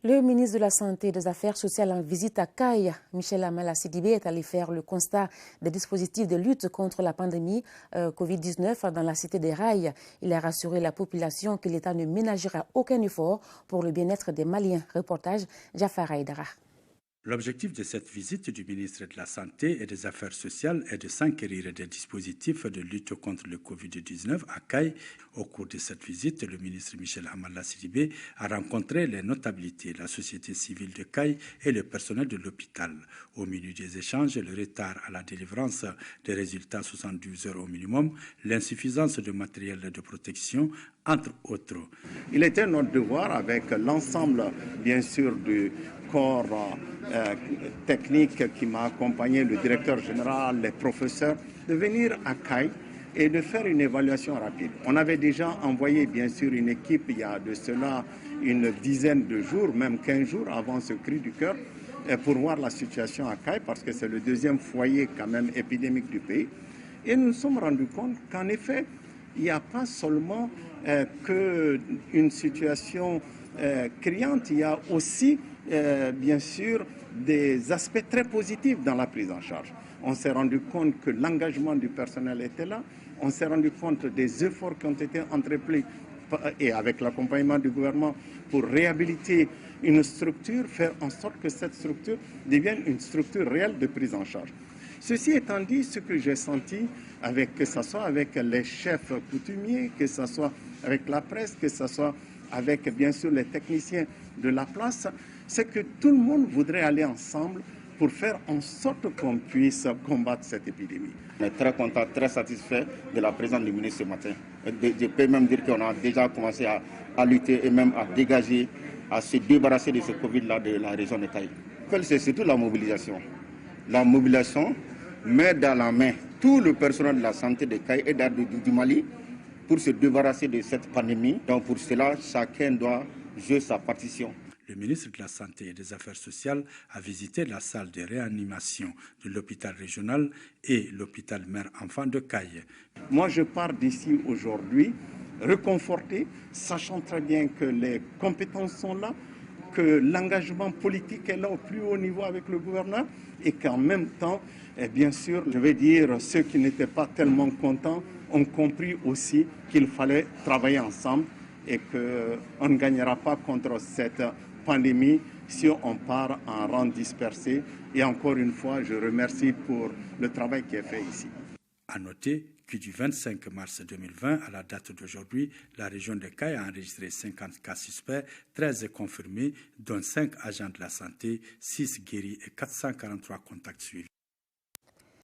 Le ministre de la Santé et des Affaires sociales en visite à Kayes, Michel Amala Sidibé, est allé faire le constat des dispositifs de lutte contre la pandémie Covid-19 dans la cité des Rails. Il a rassuré la population que l'État ne ménagera aucun effort pour le bien-être des Maliens. Reportage Jafar Aïdara. L'objectif de cette visite du ministre de la Santé et des Affaires sociales est de s'enquérir des dispositifs de lutte contre le Covid-19 à Kayes. Au cours de cette visite, le ministre Michel Amala Sidibé a rencontré les notabilités, la société civile de Kayes et le personnel de l'hôpital. Au milieu des échanges, le retard à la délivrance des résultats 72 heures au minimum, l'insuffisance de matériel de protection, entre autres. Il était notre devoir, avec l'ensemble, bien sûr, du corps technique qui m'a accompagné, le directeur général, les professeurs, de venir à Kayes et de faire une évaluation rapide. On avait déjà envoyé, bien sûr, une équipe il y a de cela une dizaine de jours, même 15 jours avant ce cri du cœur, pour voir la situation à Kayes, parce que c'est le deuxième foyer quand même épidémique du pays. Et nous nous sommes rendus compte qu'en effet, il n'y a pas seulement qu'une situation criante, il y a aussi, bien sûr, des aspects très positifs dans la prise en charge. On s'est rendu compte que l'engagement du personnel était là, on s'est rendu compte des efforts qui ont été entrepris et avec l'accompagnement du gouvernement pour réhabiliter une structure, faire en sorte que cette structure devienne une structure réelle de prise en charge. Ceci étant dit, ce que j'ai senti, que ce soit avec les chefs coutumiers, que ce soit avec la presse, que ce soit avec bien sûr les techniciens de la place, c'est que tout le monde voudrait aller ensemble pour faire en sorte qu'on puisse combattre cette épidémie. On est très content, très satisfait de la présence du ministre ce matin. Je peux même dire qu'on a déjà commencé à lutter et même à dégager, à se débarrasser de ce Covid-là de la région de Kayes. C'est surtout la mobilisation. La mobilisation met dans la main tout le personnel de la santé de Kayes et du Mali pour se débarrasser de cette pandémie. Donc pour cela, chacun doit jouer sa partition. Le ministre de la Santé et des Affaires sociales a visité la salle de réanimation de l'hôpital régional et l'hôpital mère-enfant de Kayes. Moi, je pars d'ici aujourd'hui reconforté, sachant très bien que les compétences sont là, que l'engagement politique est là au plus haut niveau avec le gouverneur et qu'en même temps, bien sûr, je vais dire, ceux qui n'étaient pas tellement contents ont compris aussi qu'il fallait travailler ensemble et qu'on ne gagnera pas contre cette pandémie si on part en rang dispersé. Et encore une fois, je remercie pour le travail qui est fait ici. À noter que du 25 mars 2020 à la date d'aujourd'hui, la région de Kayes a enregistré 50 cas suspects, 13 confirmés, dont 5 agents de la santé, 6 guéris et 443 contacts suivis.